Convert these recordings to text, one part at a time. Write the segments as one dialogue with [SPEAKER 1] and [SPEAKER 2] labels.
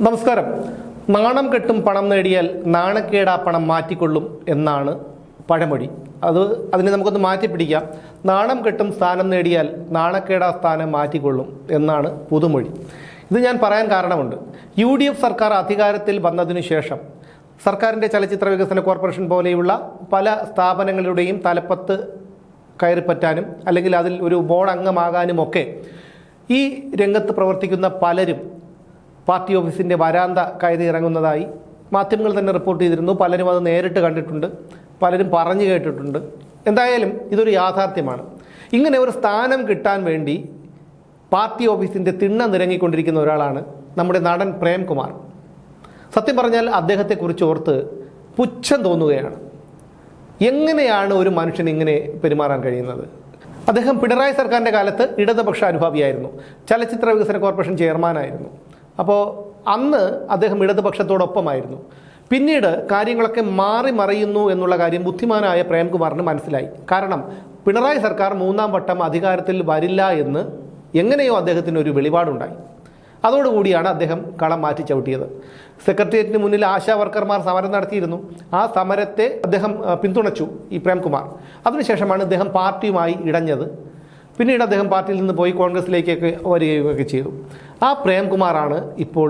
[SPEAKER 1] നമസ്കാരം. നാണം കെട്ടും പണം നേടിയാൽ നാണക്കേടാ പണം മാറ്റിക്കൊള്ളും എന്നാണ് പഴമൊഴി. അതിനെ നമുക്കൊന്ന് മാറ്റിപ്പിടിക്കാം. നാണം കെട്ടും സ്ഥാനം നേടിയാൽ നാണക്കേടാ സ്ഥാനം മാറ്റിക്കൊള്ളും എന്നാണ് പുതുമൊഴി. ഇത് ഞാൻ പറയാൻ കാരണമുണ്ട്. UDF സർക്കാർ അധികാരത്തിൽ വന്നതിനു ശേഷം സർക്കാരിൻ്റെ ചലച്ചിത്ര വികസന കോർപ്പറേഷൻ പോലെയുള്ള പല സ്ഥാപനങ്ങളുടെയും തലപ്പത്ത് കയറിപ്പറ്റാനും അല്ലെങ്കിൽ അതിൽ ഒരു ബോർഡ് അംഗമാകാനുമൊക്കെ ഈ രംഗത്ത് പ്രവർത്തിക്കുന്ന പലരും പാർട്ടി ഓഫീസിൻ്റെ വരാന്ത കയറി ഇറങ്ങുന്നതായി മാധ്യമങ്ങൾ തന്നെ റിപ്പോർട്ട് ചെയ്തിരുന്നു. പലരും അത് നേരിട്ട് കണ്ടിട്ടുണ്ട്, പലരും പറഞ്ഞു കേട്ടിട്ടുണ്ട്. എന്തായാലും ഇതൊരു യാഥാർത്ഥ്യമാണ്. ഇങ്ങനെ ഒരു സ്ഥാനം കിട്ടാൻ വേണ്ടി പാർട്ടി ഓഫീസിൻ്റെ തിണ്ണ നിരങ്ങിക്കൊണ്ടിരിക്കുന്ന ഒരാളാണ് നമ്മുടെ നടൻ പ്രേംകുമാർ. സത്യം പറഞ്ഞാൽ അദ്ദേഹത്തെക്കുറിച്ച് ഓർത്ത് പുച്ഛം തോന്നുകയാണ്. എങ്ങനെയാണ് ഒരു മനുഷ്യൻ ഇങ്ങനെ പെരുമാറാൻ കഴിയുന്നത്? അദ്ദേഹം പിണറായി സർക്കാരിൻ്റെ കാലത്ത് ഇടതുപക്ഷ അനുഭാവിയായിരുന്നു, ചലച്ചിത്ര വികസന കോർപ്പറേഷൻ ചെയർമാനായിരുന്നു. അപ്പോൾ അന്ന് അദ്ദേഹം ഇടതുപക്ഷത്തോടൊപ്പമായിരുന്നു. പിന്നീട് കാര്യങ്ങളൊക്കെ മാറി മറിയുന്നു എന്നുള്ള കാര്യം ബുദ്ധിമാനായ പ്രേംകുമാറിന് മനസ്സിലായി. കാരണം പിണറായി സർക്കാർ മൂന്നാം വട്ടം അധികാരത്തിൽ വരില്ല എന്ന് എങ്ങനെയോ അദ്ദേഹത്തിന് ഒരു വെളിപാടുണ്ടായി. അതോടുകൂടിയാണ് അദ്ദേഹം കളം മാറ്റി ചവിട്ടിയത്. സെക്രട്ടേറിയറ്റിന് മുന്നിൽ ആശാ വർക്കർമാർ സമരം നടത്തിയിരുന്നു. ആ സമരത്തെ അദ്ദേഹം പിന്തുണച്ചു ഈ പ്രേംകുമാർ. അതിനുശേഷമാണ് അദ്ദേഹം പാർട്ടിയുമായി ഇടഞ്ഞത്. പിന്നീട് അദ്ദേഹം പാർട്ടിയിൽ നിന്ന് പോയി കോൺഗ്രസിലേക്കൊക്കെ വരികയൊക്കെ ചെയ്തു. ആ പ്രേംകുമാറാണ് ഇപ്പോൾ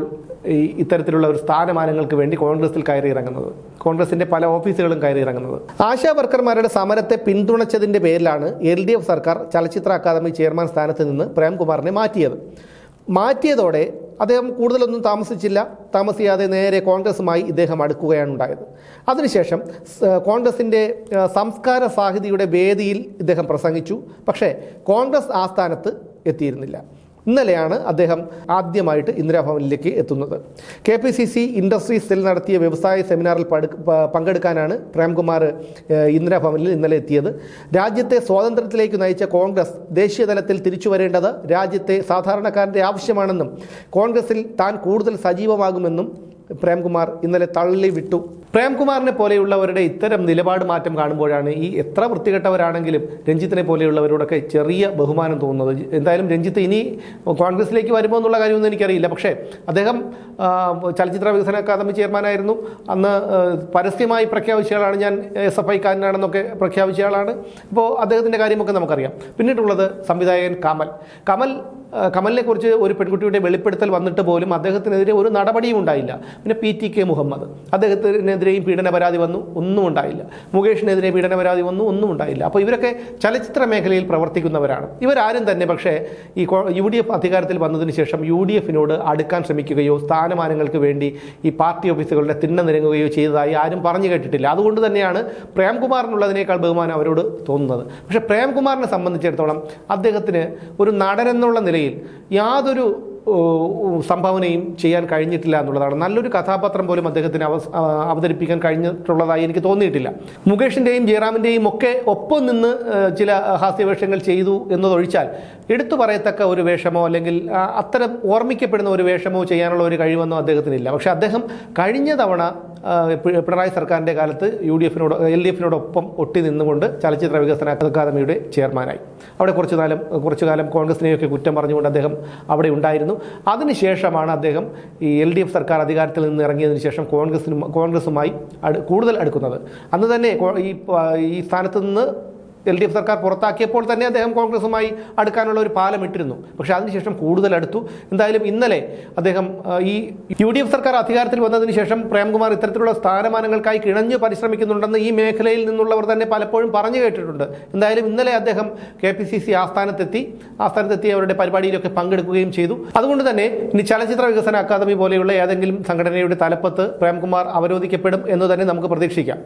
[SPEAKER 1] ഇത്തരത്തിലുള്ള ഒരു സ്ഥാനമാനങ്ങൾക്ക് വേണ്ടി കോൺഗ്രസിൽ കയറി ഇറങ്ങുന്നത്, കോൺഗ്രസിൻ്റെ പല ഓഫീസുകളും കയറി ഇറങ്ങുന്നത്. ആശാ വർക്കർമാരുടെ സമരത്തെ പിന്തുണച്ചതിൻ്റെ പേരിലാണ് LDF സർക്കാർ ചലച്ചിത്ര അക്കാദമി ചെയർമാൻ സ്ഥാനത്ത് നിന്ന് പ്രേംകുമാറിനെ മാറ്റിയതോടെ അദ്ദേഹം കൂടുതലൊന്നും താമസിയാതെ നേരെ കോൺഗ്രസുമായി ഇദ്ദേഹം അടുക്കുകയാണ് ഉണ്ടായത്. അതിനുശേഷം കോൺഗ്രസിൻ്റെ സംസ്കാര സാഹിതിയുടെ വേദിയിൽ ഇദ്ദേഹം പ്രസംഗിച്ചു. പക്ഷേ കോൺഗ്രസ് ആസ്ഥാനത്ത് എത്തിയിരുന്നില്ല. ഇന്നലെയാണ് അദ്ദേഹം ആദ്യമായിട്ട് ഇന്ദിരാഭവനിലേക്ക് എത്തുന്നത്. KPCC ഇൻഡസ്ട്രി സെൽ നടത്തിയ വ്യവസായ സെമിനാറിൽ പങ്കെടുക്കാനാണ് പ്രേംകുമാർ ഇന്ദിരാഭവനിൽ ഇന്നലെ എത്തിയത്. രാജ്യത്തെ സ്വാതന്ത്ര്യത്തിലേക്ക് നയിച്ച കോൺഗ്രസ് ദേശീയ തലത്തിൽ തിരിച്ചു വരേണ്ടത് രാജ്യത്തെ സാധാരണക്കാരൻ്റെ ആവശ്യമാണെന്നും കോൺഗ്രസിൽ താൻ കൂടുതൽ സജീവമാകുമെന്നും പ്രേംകുമാർ ഇന്നലെ തള്ളിവിട്ടു. പ്രേംകുമാറിനെ പോലെയുള്ളവരുടെ ഇത്തരം നിലപാട് മാറ്റം കാണുമ്പോഴാണ് ഈ എത്ര വൃത്തികെട്ടവരാണെങ്കിലും രഞ്ജിത്തിനെ പോലെയുള്ളവരോടൊക്കെ ചെറിയ ബഹുമാനം തോന്നുന്നത്. എന്തായാലും രഞ്ജിത്ത് ഇനി കോൺഗ്രസിലേക്ക് വരുമോ എന്നുള്ള കാര്യമൊന്നും എനിക്കറിയില്ല. പക്ഷേ അദ്ദേഹം ചലച്ചിത്ര വികസന അക്കാദമി ചെയർമാനായിരുന്നു. അന്ന് പരസ്യമായി പ്രഖ്യാപിച്ചയാളാണ്, ഞാൻ SFI-കാരനാണെന്നൊക്കെ പ്രഖ്യാപിച്ചയാളാണ്. ഇപ്പോൾ അദ്ദേഹത്തിൻ്റെ കാര്യമൊക്കെ നമുക്കറിയാം. പിന്നീടുള്ളത് സംവിധായകൻ കമലിനെ കുറിച്ച് ഒരു പെൺകുട്ടിയുടെ വെളിപ്പെടുത്തൽ വന്നിട്ട് പോലും അദ്ദേഹത്തിനെതിരെ ഒരു നടപടിയും ഉണ്ടായില്ല. പിന്നെ PTK മുഹമ്മദ്, അദ്ദേഹത്തിനെതിരെയും പീഡന പരാതി വന്നു, ഒന്നും ഉണ്ടായില്ല. മുകേഷിനെതിരെ പീഡന പരാതി വന്നു, ഒന്നും ഉണ്ടായില്ല. അപ്പോൾ ഇവരൊക്കെ ചലച്ചിത്ര മേഖലയിൽ പ്രവർത്തിക്കുന്നവരാണ്. ഇവരാരും തന്നെ പക്ഷേ ഈ UDF അധികാരത്തിൽ വന്നതിന് ശേഷം UDF-നോട് അടുക്കാൻ ശ്രമിക്കുകയോ സ്ഥാനമാനങ്ങൾക്ക് വേണ്ടി ഈ പാർട്ടി ഓഫീസുകളുടെ തിണ്ണ നിരങ്ങുകയോ ചെയ്തതായി ആരും പറഞ്ഞു കേട്ടിട്ടില്ല. അതുകൊണ്ട് തന്നെയാണ് പ്രേംകുമാറിനുള്ളതിനേക്കാൾ ബഹുമാനം അവരോട് തോന്നുന്നത്. പക്ഷേ പ്രേംകുമാറിനെ സംബന്ധിച്ചിടത്തോളം അദ്ദേഹത്തിന് ഒരു നടനെന്നുള്ള നിലയിൽ യാതൊരു സംഭാവനയും ചെയ്യാൻ കഴിഞ്ഞിട്ടില്ല എന്നുള്ളതാണ്. നല്ലൊരു കഥാപാത്രം പോലും അദ്ദേഹത്തിന് അവതരിപ്പിക്കാൻ കഴിഞ്ഞിട്ടുള്ളതായി എനിക്ക് തോന്നിയിട്ടില്ല. മുകേഷിൻ്റെയും ജയറാമിൻ്റെയും ഒക്കെ ഒപ്പം നിന്ന് ചില ഹാസ്യവേഷങ്ങൾ ചെയ്തു എന്നതൊഴിച്ചാൽ എടുത്തു പറയത്തക്ക ഒരു വേഷമോ അല്ലെങ്കിൽ അത്തരം ഓർമ്മിക്കപ്പെടുന്ന ഒരു വേഷമോ ചെയ്യാനുള്ള ഒരു കഴിവൊന്നും അദ്ദേഹത്തിനില്ല. പക്ഷേ അദ്ദേഹം കഴിഞ്ഞ തവണ പിണറായി സർക്കാരിൻ്റെ കാലത്ത് LDF-നോടൊപ്പം ഒട്ടി നിന്നുകൊണ്ട് ചലച്ചിത്ര വികസന അക്കാദമിയുടെ ചെയർമാനായി. അവിടെ കുറച്ചു കാലം കോൺഗ്രസിനെയൊക്കെ കുറ്റം പറഞ്ഞുകൊണ്ട് അദ്ദേഹം അവിടെ ഉണ്ടായിരുന്നു. അതിനുശേഷമാണ് അദ്ദേഹം ഈ LDF സർക്കാർ അധികാരത്തിൽ നിന്ന് ഇറങ്ങിയതിന് ശേഷം കോൺഗ്രസുമായി കൂടുതൽ അടുക്കുന്നത്. അന്ന് തന്നെ ഈ സ്ഥാനത്ത് നിന്ന് LDF സർക്കാർ പുറത്താക്കിയപ്പോൾ തന്നെ അദ്ദേഹം കോൺഗ്രസുമായി അടുക്കാനുള്ള ഒരു പാലം ഇട്ടിരുന്നു. പക്ഷേ അതിനുശേഷം കൂടുതൽ അടുത്തു. എന്തായാലും ഇന്നലെ അദ്ദേഹം ഈ UDF സർക്കാർ അധികാരത്തിൽ വന്നതിന് ശേഷം പ്രേംകുമാർ ഇത്തരത്തിലുള്ള സ്ഥാനമാനങ്ങൾക്കായി കിണഞ്ഞു പരിശ്രമിക്കുന്നുണ്ടെന്ന് ഈ മേഖലയിൽ നിന്നുള്ളവർ തന്നെ പലപ്പോഴും പറഞ്ഞു കേട്ടിട്ടുണ്ട്. എന്തായാലും ഇന്നലെ അദ്ദേഹം KPCC ആസ്ഥാനത്തെത്തി അവരുടെ പരിപാടിയിലൊക്കെ പങ്കെടുക്കുകയും ചെയ്തു. അതുകൊണ്ട് തന്നെ ഇനി ചലച്ചിത്ര വികസന അക്കാദമി പോലെയുള്ള ഏതെങ്കിലും സംഘടനയുടെ തലപ്പത്ത് പ്രേംകുമാർ അവരോധിക്കപ്പെടും എന്ന് തന്നെ നമുക്ക് പ്രതീക്ഷിക്കാം.